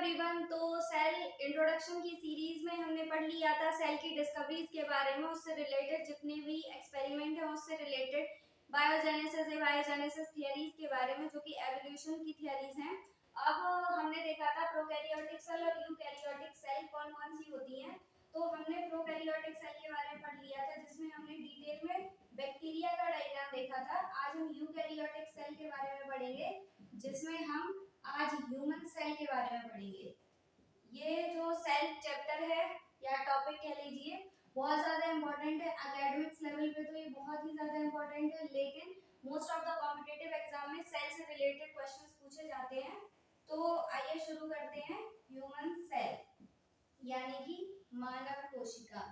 Everyone. तो cell introduction की series में हमने पढ़ लिया था सेल की डिस्कवरीज के बारे में, उससे रिलेटेड जितने भी एक्सपेरिमेंट है उससे रिलेटेड बायोजेनेसिस या बायोजेनेसिस थियरीज के बारे में, जो कि एवोल्यूशन की थियरीज हैं। अब हमने देखा था प्रोकैरियोटिक सेल और यूकैरियोटिक सेल कौन कौन सी होती हैं। तो हमने प्रोकैरियोटिक सेल के बारे में पढ़ लिया था, जिसमें हमने डिटेल में बैक्टीरिया का डायग्राम देखा था। आज हम यूकैरियोटिक सेल के बारे में पढ़ेंगे, जिसमें हम आज ह्यूमन सेल के बारे में पढ़ेंगे। ये जो सेल चैप्टर है या टॉपिक कह लीजिए, बहुत ज्यादा इंपॉर्टेंट है। एकेडमिक्स लेवल पे तो ये बहुत ही ज्यादा इंपॉर्टेंट है, लेकिन most of the competitive exam में सेल से रिलेटेड क्वेश्चंस पूछे जाते हैं। तो आइए शुरू करते हैं। ह्यूमन सेल यानी कि मानव कोशिका।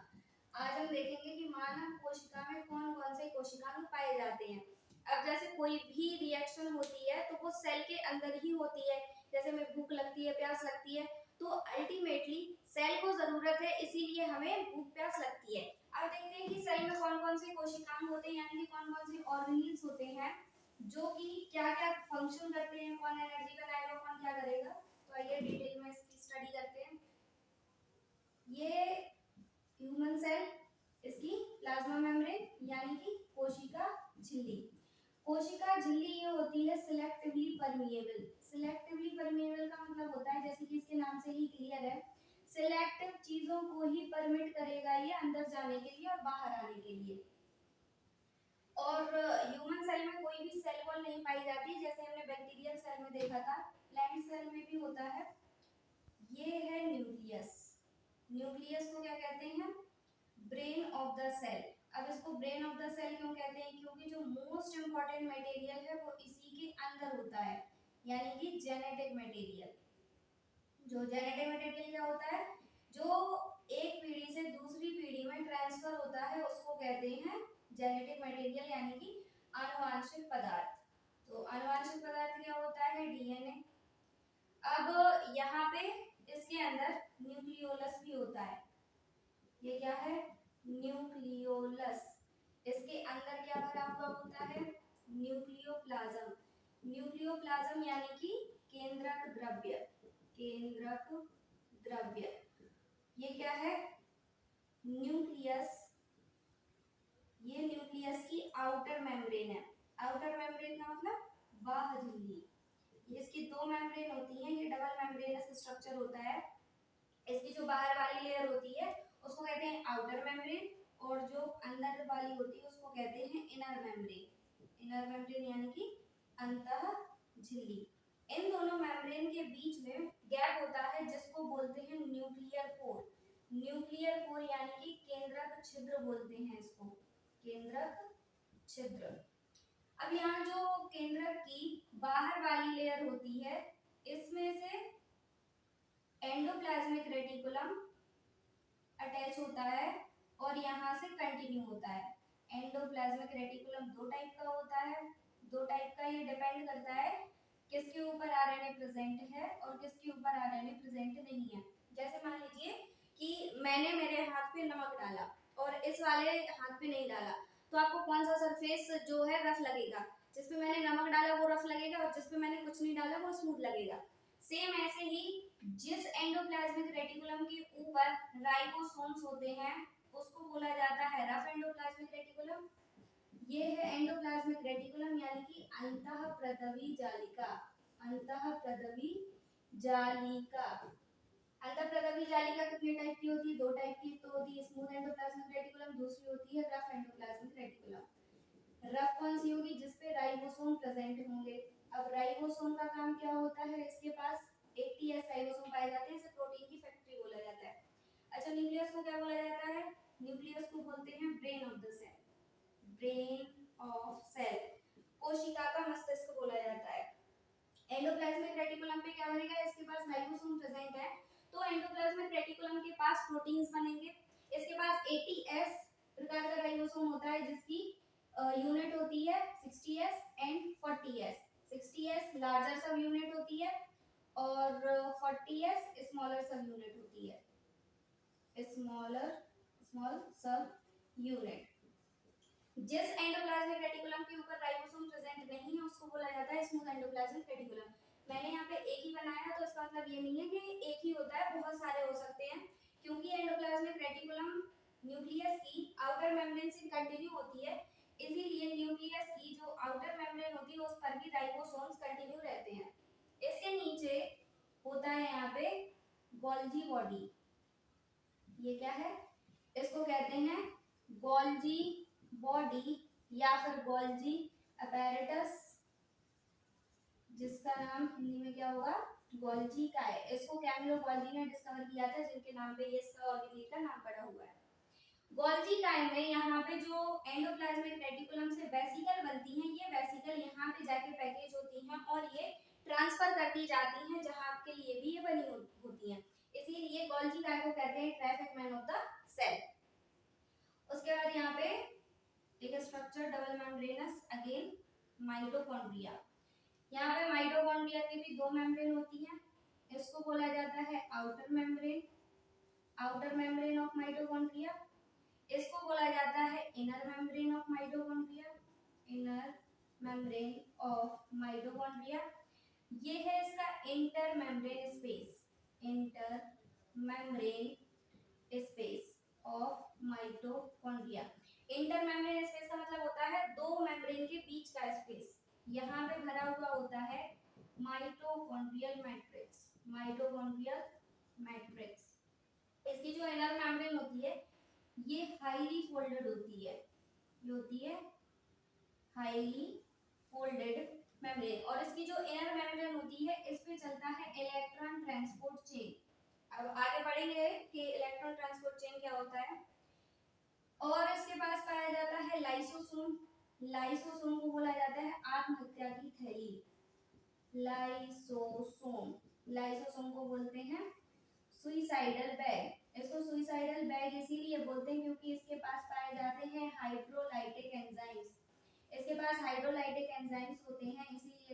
आज हम देखेंगे कि मानव कोशिका में कौन कौन से कोशिकाणु पाए जाते हैं। अब जैसे कोई भी रिएक्शन होती है तो वो सेल के अंदर ही होती है। जैसे में भूख लगती है, प्यास लगती है, तो अल्टीमेटली सेल को जरूरत है, इसीलिए हमें भूख प्यास लगती है। अब देखते हैं कि सेल में कौन कौन से कोशिकाणु होते हैं, यानी कि कौन कौन से ऑर्गेनेल्स होते हैं जो कि क्या क्या फंक्शन करते हैं, कौन एनर्जी बनाएगा, कौन क्या करेगा। तो आइए डिटेल में इसकी स्टडी करते हैं। ये ह्यूमन सेल, इसकी प्लाज्मा मेम्ब्रेन यानी कि कोशिका झिल्ली। कोशिका झिल्ली ये होती है सिलेक्टिवली परमिएबल। सिलेक्टिवली परमिएबल का मतलब होता है, जैसे कि इसके नाम से ही क्लियर है, सिलेक्टिव चीजों को ही परमिट करेगा ये अंदर जाने के लिए और बाहर आने के लिए। और ह्यूमन सेल में कोई भी सेल वॉल नहीं पाई जाती, जैसे हमने बैक्टीरियल सेल में देखा था, प्लांट सेल में भी होता है। ये है न्यूक्लियस। न्यूक्लियस को क्या कहते हैं? Brain of the cell. अब इसको ब्रेन ऑफ द सेल क्यों कहते हैं? क्योंकि जो मोस्ट इंपॉर्टेंट मटेरियल है वो इसी के अंदर होता है, यानी कि जेनेटिक मटेरियल। जो जेनेटिक मटेरियल क्या होता है? जो एक पीढ़ी से दूसरी पीढ़ी में ट्रांसफर होता है, उसको कहते हैं जेनेटिक मटेरियल, यानी कि आनुवंशिक पदार्थ। तो आनुवंशिक पदार्थ क्या होता है? डीएनए। अब यहाँ पे इसके अंदर न्यूक्लियोलस भी होता है। ये क्या है? न्यूक्लियोलस। इसके अंदर क्या भरा हुआ होता है? न्यूक्लियोप्लाज्म। न्यूक्लियोप्लाज्म यानी कि केंद्रक द्रव्य। केंद्रक द्रव्य ये क्या है? न्यूक्लियस। ये न्यूक्लियस की आउटर मेम्ब्रेन है। आउटर मेम्ब्रेन का मतलब बाह्य झिल्ली। इसकी दो मेम्ब्रेन होती हैं, ये डबल मेम्ब्रेनस स्ट्रक्चर होता है। इसकी जो बाहर वाली लेयर होती है उसको कहते हैं आउटर मेम्ब्रेन, और जो अंदर वाली होती है उसको कहते हैं इनर मेम्ब्रेन। इनर मेम्ब्रेन यानी कि अंतः झिल्ली। इन दोनों मेम्ब्रेन के बीच में गैप होता है, जिसको बोलते हैं न्यूक्लियर पोर। न्यूक्लियर पोर यानी कि केंद्रक छिद्र बोलते हैं इसको, केंद्रक छिद्र। अब यहाँ जो केंद्रक की बाहर वाली लेयर होती है, इसमें से एंडोप्लाज्मिक रेटिकुलम अटैच होता है और यहाँ से कंटिन्यू होता है। एंडोप्लाज्मिक रेटिकुलम दो टाइप का होता है। दो टाइप का ये डिपेंड करता है किसके ऊपर आरएनए प्रेजेंट है और किसके ऊपर आरएनए प्रेजेंट नहीं है। जैसे मान लीजिए कि मैंने मेरे हाथ पे नमक डाला और इस वाले हाथ पे नहीं डाला, तो आपको कौन सा सरफेस जो है रफ लगेगा? जिसपे मैंने नमक डाला वो रफ लगेगा, और जिसपे मैंने कुछ नहीं डाला वो स्मूथ लगेगा। सेम ऐसे ही जिस एंडोप्लाज्मिक रेटिकुलम के ऊपर राइबोसोम्स होते हैं उसको बोला जाता है रफ एंडोप्लाज्मिक रेटिकुलम। ये है एंडोप्लाज्मिक रेटिकुलम यानी कि अंतःप्रदवी जालिका। अंतःप्रदवी जालिका। अंतःप्रदवी जालिका कितने टाइप की होती है? दो टाइप की। तो होती है स्मूथ एंडोप्लाज्मिक रेटिकुलम, दूसरी होती है रफ एंडोप्लाज्मिक रेटिकुलम। रफ कौन सी होगी? जिसपे राइबोसोम प्रेजेंट होंगे। अब राइबोसोम का काम क्या होता है? इसके पास 80S राइबोसोम पाए जाते हैं, इसे प्रोटीन की फैक्ट्री बोला जाता है। अच्छा, न्यूक्लियस को क्या बोला जाता है? न्यूक्लियस को बोलते हैं brain of the cell. Brain of cell. कोशिका का मस्तिष्क बोला जाता है। एंडोप्लाज्मिक रेटिकुलम पे क्या बनेगा? इसके पास राइबोसोम प्रेजेंट है, तो एंडोप्लाज्मिक रेटिकुलम के पास प्रोटीन्स बनेंगे। इसके पास 80S प्रकार का राइबोसोम होता है, जिसकी यूनिट होती है 60S and 40S। 60S larger सब यूनिट होती है और 40S स्मॉलर सब यूनिट होती है। स्मॉल सब यूनिट। जिस एंडोप्लाज्मिक रेटिकुलम के ऊपर राइबोसोम प्रेजेंट नहीं है उसको बोला जाता है स्मूथ एंडोप्लाज्मिक रेटिकुलम। मैंने यहाँ पे एक ही बनाया, तो इसका मतलब ये नहीं है कि एक ही होता है, बहुत सारे हो सकते हैं, क्योंकि एंडोप्लाज्मिक रेटिकुलम न्यूक्लियस की आउटर मेम्ब्रेन से कंटिन्यू होती है, इसीलिए न्यूक्लियस की जो आउटर मेम्ब्रेन होती है उस पर भी राइबोसोम्स कंटिन्यू रहते हैं। इसके नीचे होता है यहाँ पे गोल्जी बॉडी। ये क्या है? इसको कहते हैं गोल्जी बॉडी या फिर गोल्जी अपैरेटस, जिसका नाम हिंदी में क्या होगा? गोल्जी का है। इसको कैमिलो गोल्जी ने डिस्कवर किया था, जिनके नाम पे ये इसका ऑर्गेनेल का नाम पड़ा हुआ है। गोल्जी काय में यहाँ पे जो एंडोप्लाज्मिक रेटिकुलम से वेसिकल बनती हैं, ये वेसिकल यहाँ पे जाके पैकेज होती हैं और ये ट्रांसफर कर दी जाती हैं जहाँ आपके लिए भी ये बनी होती हैं, इसीलिए गोल्जी काय को कहते हैं traffic man of the cell. उसके बाद यहाँ पे एक structure double membranous, again mitochondria. यहाँ पे माइटोकॉन्ड्रिया की भी दो मेम्ब्रेन होती हैं, इसको बोला जाता है outer membrane, outer membrane of mitochondria. इसको बोला जाता है inner membrane of mitochondria, inner membrane of mitochondria. ये है इसका inter membrane space, inter membrane space of mitochondria. Inter membrane space का मतलब होता है दो मेम्ब्रेन के बीच का स्पेस, यहाँ पे भरा हुआ होता है माइटोकॉन्ड्रियल मैट्रिक्स, माइटोकॉन्ड्रियल मैट्रिक्स। इसकी जो इनर मेम्ब्रेन होती है ये हाईली फोल्डेड होती है, ये होती है हाईली फोल्डेड मेम्ब्रेन, और इसकी जो इनर मेम्ब्रेन होती है इस पे चलता है इलेक्ट्रॉन ट्रांसपोर्ट चेन। अब आगे बढ़ेंगे कि इलेक्ट्रॉन ट्रांसपोर्ट चेन क्या होता है। और इसके पास पाया जाता है लाइसोसोम, लाइसोसोम को बोला जाता है आत्महत्या की थैली, लाइसोसोम, लाइसोसोम को बोलते हैं सुइसाइडल बैग। इसको सुइसाइडल बैग इसीलिए बोलते हैं क्योंकि इसके पास पाए जाते हैं हाइड्रोलाइटिक एंजाइम्स, इसके पास हाइड्रोलाइटिक एंजाइम्स होते हैं, इसीलिए